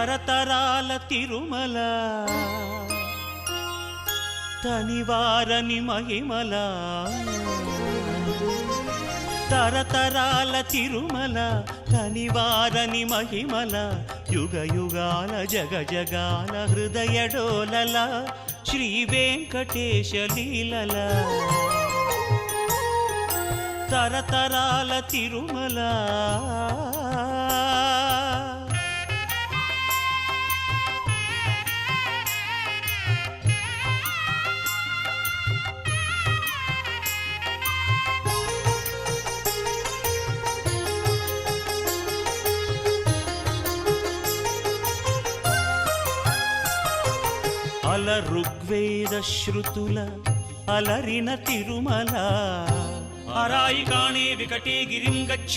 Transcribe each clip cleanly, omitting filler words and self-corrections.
తరతరాల తిరుమల తనివారని మహిమల తరతరాల తిరుమల తనివారని మహిమల యుగ యుగాల జగ జగాల హృదయ డోలల శ్రీ వెంకటేశ లీలల తరతరాల తిరుమల అల ఋగ్వేద శృతుల అలరిన తిరుమల హరాయి కాణే వికటే గిరిం గచ్చ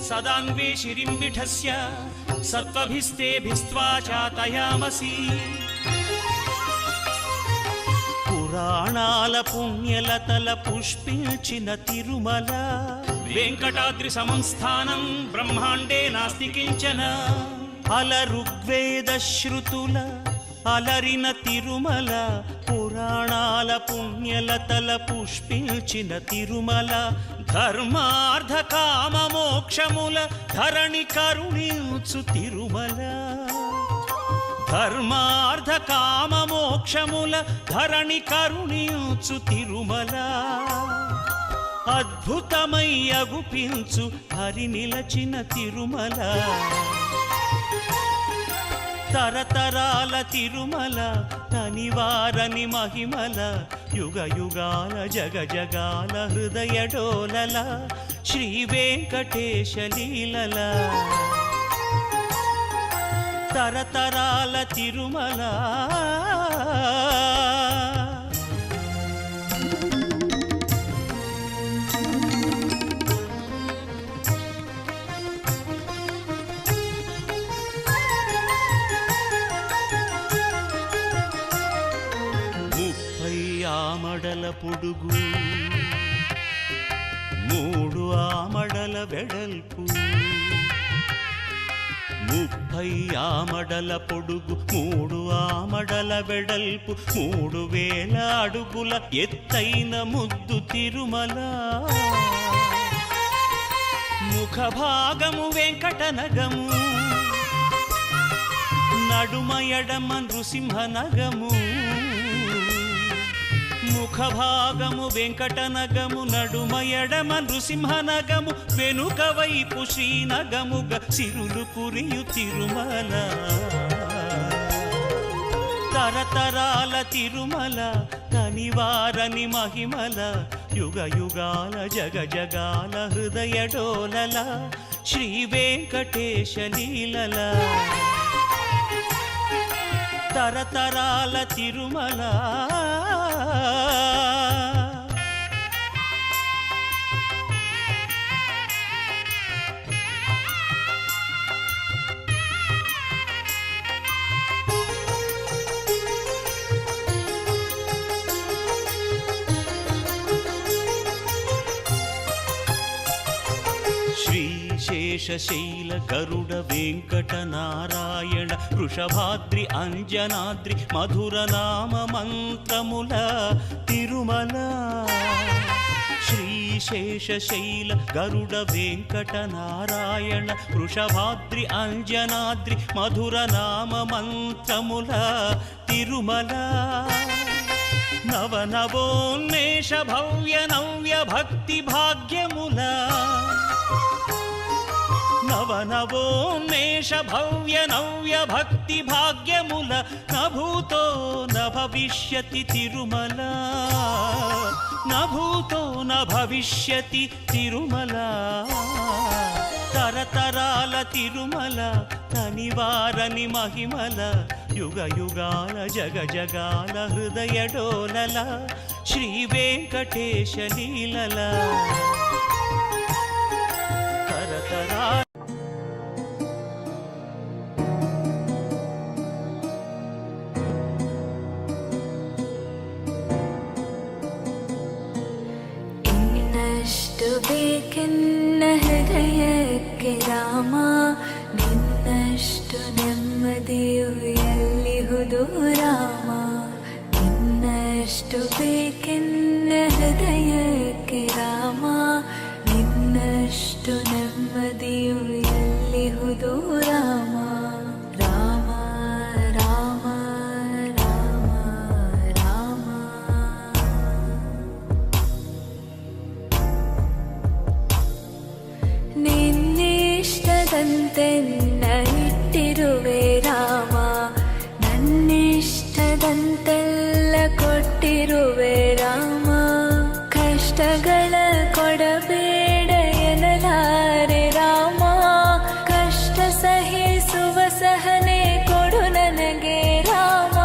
సదాన్వే శిరిం విఠస్య సత్వభిస్తేభిస్త్వా చాతయామసి పురాణాల పుణ్యలతల పుష్పించిన తిరుమల వెంకటాద్రి సమం స్థానం బ్రహ్మాండే నాస్తి కించన అల ఋగ్వేద శృతుల అలరిన తిరుమల పురాణాల పుణ్యలతల పుష్పించిన తిరుమల ధర్మార్థ కామ మోక్షముల ధరణి కరుణించు తిరుమల ధర్మార్థ కామ మోక్షముల ధరణి కరుణించు తిరుమల అద్భుతమై అగుపించు హరి నిలచిన తిరుమల తరతరాల తిరుమల తనివారని మహిమల యుగ యుగాల జగ జగాల హృదయ డోలల శ్రీ వెంకటేశ లీలల తరతరాల తిరుమల ఆమడల పొడుగు 3 ఆమడల వెడల్పు 30 ఆమడల పొడుగు 3 ఆమడల వెడల్పు 3000 అడుగుల ఎత్తైన ముద్దు తిరుమల ముఖ భాగము వెంకటనగము నడుమ ఎడమ నృసింహనగము ముఖ భాగము వెంకటనగము నడుమ ఎడమ నృసింహనగము వెనుక వైపు శ్రీనగముగ సిరులు కురియు తిరుమల తరతరాల తిరుమల తనివారని మహిమల యుగ యుగాల జగ జగాల హృదయ డోలల శ్రీ వెంకటేశ లీలల తరతరాల తిరుమల శేషశైల గరుడ వెంకట నారాయణ వృషభాద్రి అంజనాద్రి మధుర నామ మంత్రముల తిరుమల శ్రీశేషశైల గరుడ వెంకట నారాయణ వృషభాద్రి అంజనాద్రి మధుర నామ మంత్రముల తిరుమల నవనవోన్మేష భవ్య నవ్య భక్తి భాగ్యముల నవనవోన్మేష భవ్య నవ్య భక్తి భాగ్యముల నభూతో నభవిష్యతి తిరుమల నభూతో నభవిష్యతి తిరుమల తరతరాల తిరుమల తనివారని మహిమల యుగ యుగాల జగ జగాల హృదయ డోలల శ్రీ వెంకటేశ లీలల తరతరాల ಬೇಕೆನ್ನ ಹೃದಯಕ್ಕೆ ರಾಮ ನಿನ್ನ ಇನ್ನಷ್ಟು ನೆಮ್ಮದಿಯು ಎಲ್ಲಿಹುದು ರಾಮ, ಇನ್ನಷ್ಟು ಬೇಕೆನ್ನ ಹೃದಯಕ್ಕೆ ರಾಮ, ಇನ್ನಷ್ಟು ನೆಮ್ಮದಿಯು ಎಲ್ಲಿಹುದು ರಾಮ. ರಾಮ ರಾಮ ರಾಮ ರಾಮ. ನಿನ್ನಿಷ್ಟದಂತೆನ್ನ ಇಟ್ಟಿರುವೆ ರಾಮ, ನನ್ನಿಷ್ಟದಂತೆಲ್ಲ ಕೊಟ್ಟಿರುವೆ ರಾಮ. ಕಷ್ಟಗಳ ಕೊಡಬೇಡ ಎನ್ನಲಾರೆ ರಾಮ, ಕಷ್ಟ ಸಹಿಸುವ ಸಹನೆ ಕೊಡು ನನಗೆ ರಾಮ,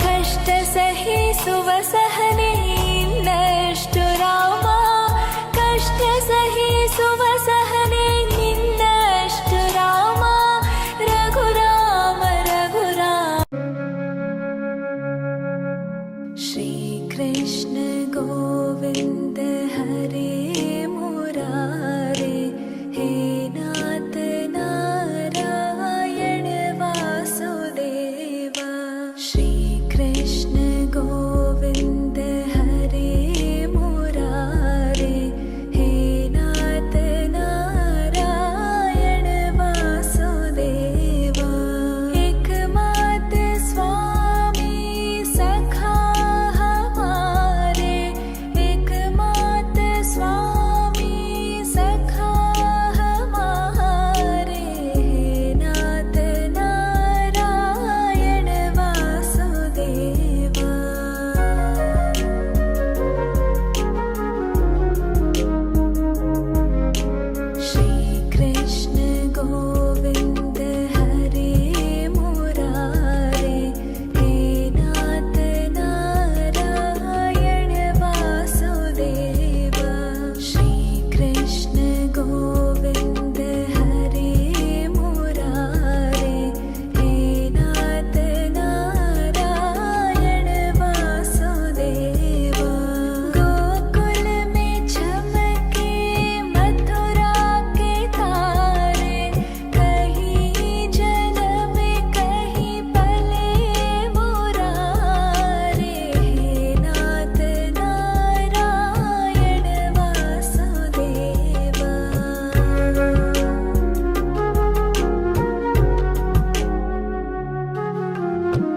ಕಷ್ಟ ಸಹಿಸುವ ಸಹನೆ ಇನ್ನಷ್ಟು ರಾಮ, ಕಷ್ಟ ಸಹಿಸುವ ಸಹನೆ ನಿನ್ನಷ್ಟು ರಾಮ. ರಘುರಾಮ ರಘುರಾಮ. ಶ್ರೀ ಕೃಷ್ಣ ಗೋವಿಂದ ಹರೇ ಮುರಾರೇ, ಹೇ ನಾಥ ನಾರಾಯಣ ವಾಸುದೇವ. ಶ್ರೀ ಕೃಷ್ಣ ಗೋವಿಂದ ಹರೇ ಮುರಾರೇ, ಹೇ ನಾಥ ನಾರಾಯಣ ವಾಸುದೇವ. एकमात स्वामी सखा हमारे, एकमात स्वामी सखा हमारे, हे नाथ नारायण वासुदेव. श्री कृष्ण गोविंद हरे मुरारे, हे नाथ नारायण वासुदेव. श्री कृष्ण गोविंद हरे मुरारे, हे नाथ नारायण वासुदेव. गोकुल में चमके मथुरा के तारे, कहीं जन्म कहीं पले मुरारे, हे नाथ नारायण वासुदेव.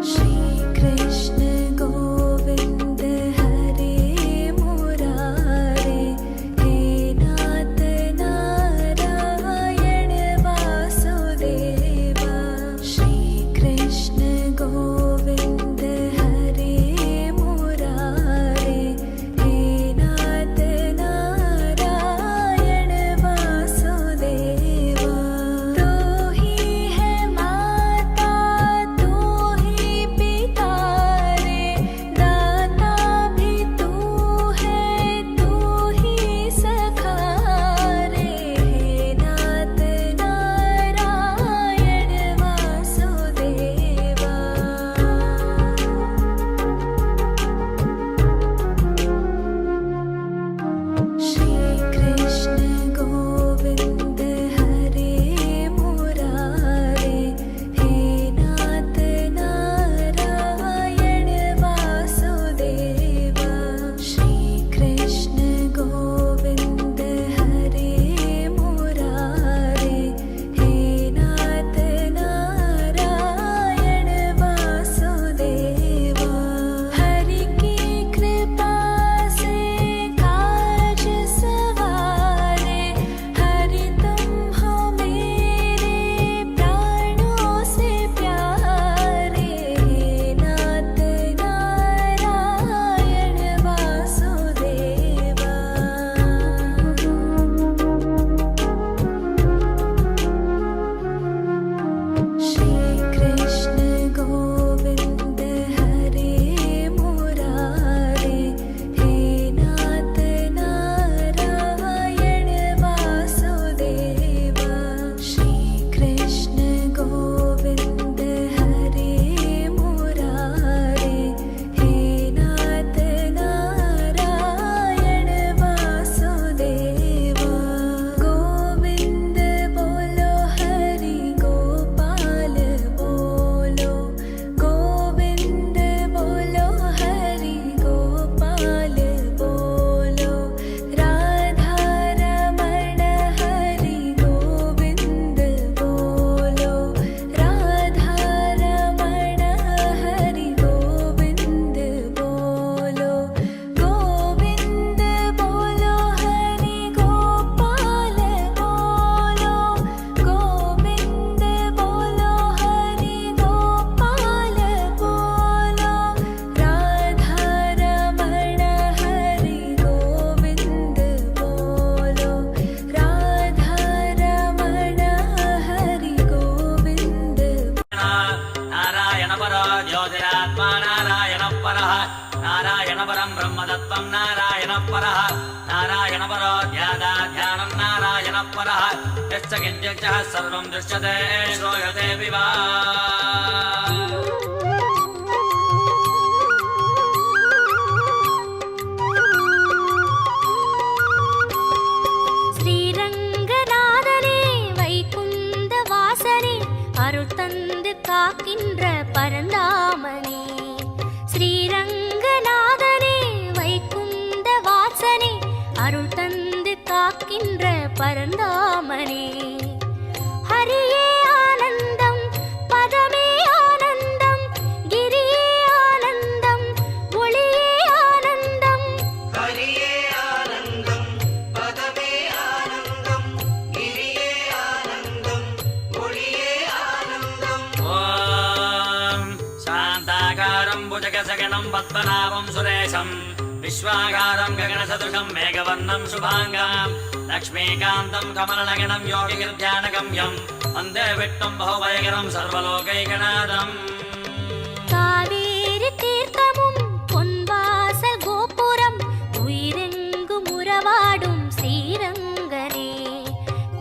श्री कृष्ण गोविंद हरे मुरारे, हे नाथ नारायण वासुदेव. श्री कृष्ण गोविंद हरे मुरारे, हे नाथ नारायण वासुदेव. तू ही है माता तू ही पिता रे, दाता भी तू है तू ही सखा रे, हे नाथ नारायण वासुदेव. श्री कृष्ण गोविंद हरे मुरारे, हे नाथ नारायण वासुदेव. श्री कृष्ण गोविंद हरे मुरारे, हे नाथ नारायण वासुदेव. हरि की कृपा से काज सवारे, हरि तुम हो मेरे प्राणों से प्यारे, हे नाथ नारायण वासुदेव. श्री कृष्ण गोविंद हरे मुरारे, हे नाथ नारायण वासुदेव. श्री कृष्ण गोविंद हरे मुरारे, हे नाथ नारायण वासुदेव. गोविंद बोलो हरि गोपाल ज्योतिरात्मा नारायणः परः नारायण परं ब्रह्मतत्त्वं नारायणः परः नारायण परो ध्यानं नारायणः परः यश्च किञ्चित् सर्वं दृश्यते श्रूयते विवा காக்கின்ற பரந்தாமனே ஸ்ரீரங்கநாதனே வைகுந்த வாசனே அருள் தந்து காக்கின்ற பரந்தாமனே ஹரியே ஆனந்தம் பதமே ஆனந்தம் கிரியே ஆனந்தம் ஒளியே ஆனந்தம் ஹரியே ஆனந்தம் பதமே ஆனந்தம் கிரியே ஆனந்தம் ஒளியே भुजगसगणं पद्मनाभं सुरेशं विश्वागारं गगनसदृशं मेघवर्णं शुभाङ्गं लक्ष्मीकान्तं कमलनगणं योगिगिर्ध्यानगम्यं वन्दे विष्णुं बहुभयकरं सर्वलोकैकनाथम् காவேரி தீர்த்தமும் பொன்வாசல் கோபுரம் உயிரெங்கும் உறவாடும் ஸ்ரீரங்கனே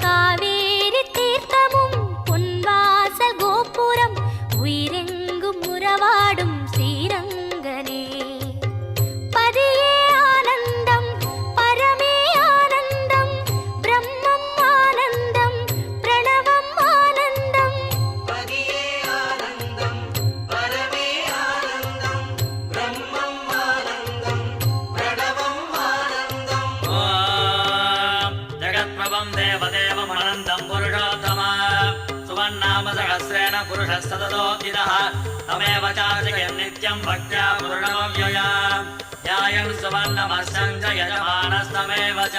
காவேரி தீர்த்தமும் பொன்வாசல் கோபுரம் உயிரெங்கும் உறவாடும் ஸ்ரீரங்கனே பதியே ஆனந்தம் பரமே ஆனந்தம் பிரம்மம் ஆனந்தம் பிரணவம் ஆனந்தம் பதியே ஆனந்தம் பரமே ஆனந்தம் பிரம்மம் ஆனந்தம் பிரணவம் ஆனந்தம் ஓம் ஜகத்பிரபம் தேவதேவம் அனந்தம் புருஷோத்தமா सुवन्नाम सहस्रेण पुरुषः सततोऽधितः तमेव चार्चयन् नित्यं भक्त्या पूर्णमव्यया ध्यायन् सुवर्णमस्यं च यजमानस्तमेव च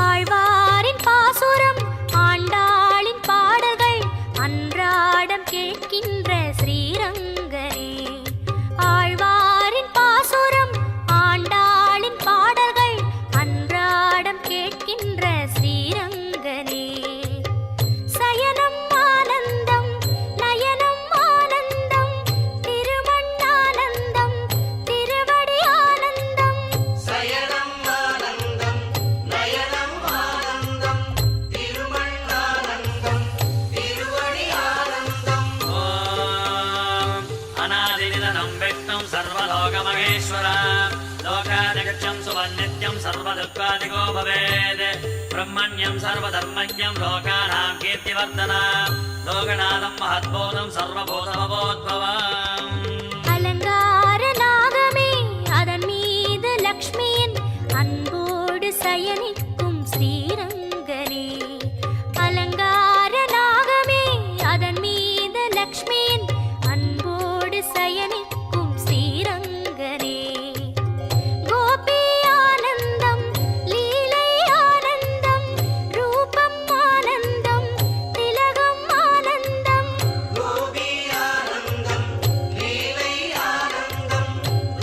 ஆழ்வாரின் பாசுரம் ஆண்டாளின் பாடல்கள் அன்றாடம் கேட்கின்ற ஸ்ரீரங்கனே ஆழ்வாரின் பாசுரம் ஆண்டாளின் பாடல்கள் அன்றாடம் கேட்கின்ற ஸ்ரீரங்கனே சயனம் ஆனந்தம் நயனம் ஆனந்தம் திருமண்ணானந்தம் திருவடி ஆனந்தம் சயனம் ஆனந்தம் நயனம் ஆனந்தம் திருமண்ணானந்தம் திருவடி ஆனந்தம் ஓம் அநாதிநிதனம் விஷ்ணும் சர்வலோகமகேஸ்வர लोकादिगच्छं सुवन्नित्यं सर्वदुःखादिको भवेत् ब्रह्मण्यं सर्वधर्मज्ञं लोकानां कीर्तिवर्धना लोकनाथं महद्भूतं सर्वभूतमभूद्भवम् அலங்கார நாகமே அதன் மீது லக்ஷ்மியின் அன்போடு சயனிக்கும் ஸ்ரீரங்கனே அலங்கார நாகமே அதன் மீது லக்ஷ்மியின் அன்போடு சயனிக்கும் ஸ்ரீரங்கனே கோபி ஆனந்தம் லீலை ஆனந்தம் ரூபம் ஆனந்தம் திலகம் ஆனந்தம் கோபி ஆனந்தம் லீலை ஆனந்தம்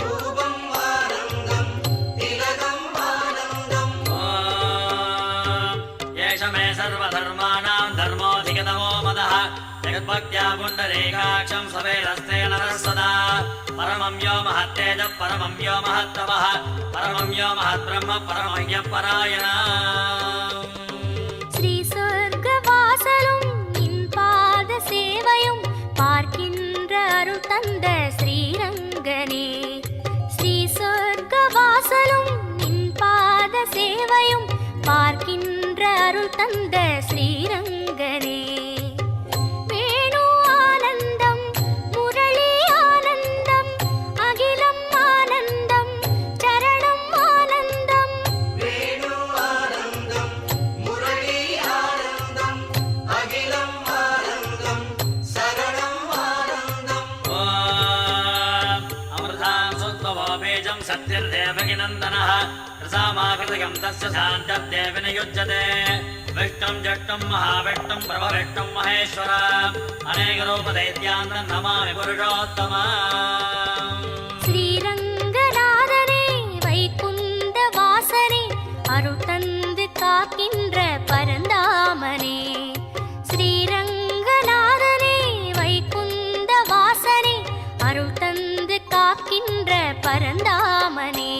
ரூபம் ஆனந்தம் திலகம் ஆனந்தம் ஏஷ மே सर्वधर्माणां धर्मोऽधिगतमो मदः जगद्भक्त्या पुण्डरीकाक्षं सवेरस्ते नरः सदा परमं यो महत्तेजः परमं यो महत्तपः परमं यो महद्ब्रह्म परमं यः परायणः ஸ்ரீ சொர்க்க வாசலும் நின் பாத சேவையும் பார்க்கின்ற அருள் தந்த ஸ்ரீரங்கனே ஸ்ரீ சொர்க்க வாசலும் நின் பாத சேவையும் பார்க்கின்ற அருள் தந்த ஸ்ரீரங்கனே வேணு ஆனந்தம் முரளி ஆனந்தம் அகிலம் ஆனந்தம் சரணம் ஆனந்தம் வேணு ஆனந்தம் முரளி ஆனந்தம் அகிலம் ஆனந்தம் சரணம் ஆனந்தம் ஓம் அமிர்தாம் சுத்வோ பீஜம் சத்யர்தேவகிநந்தனः रसामाकृतकं तस्य शान्तर्देव न युज्यते विष्णुं जष्टुं महाविष्णुं प्रभविष्णुं महेश्वर अनेकरूपदैत्यान्तं नमामि पुरुषोत्तमम् ஸ்ரீரங்கநாதனே வைகுந்த வாசனே அருள் தந்து காக்கின்ற பரந்தாமனே ஸ்ரீரங்கநாதனே வைகுந்த வாசனே காக்கின்ற பரந்தாமனே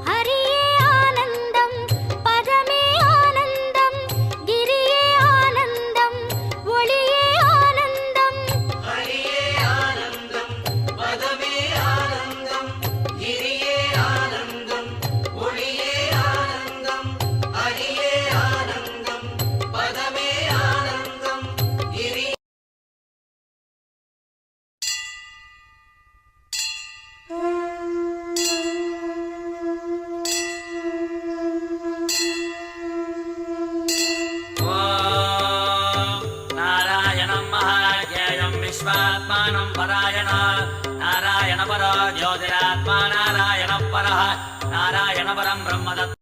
ஹரியே ஆனந்தம் பதமே ஆனந்தம் கிரியே ஆனந்தம் ஒளியே ஆனந்தம் ஹரியே ஆனந்தம் பதமே ஆனந்தம் கிரியே ஆனந்தம் ஒளியே ஆனந்தம் ஹரியே ஆனந்தம் பதமே ஆனந்தம் கிரி नारायणं महाज्ञेयं विश्वात्मानं परायण नारायण परो ज्योतिरात्मा नारायण परः नारायण परं ब्रह्म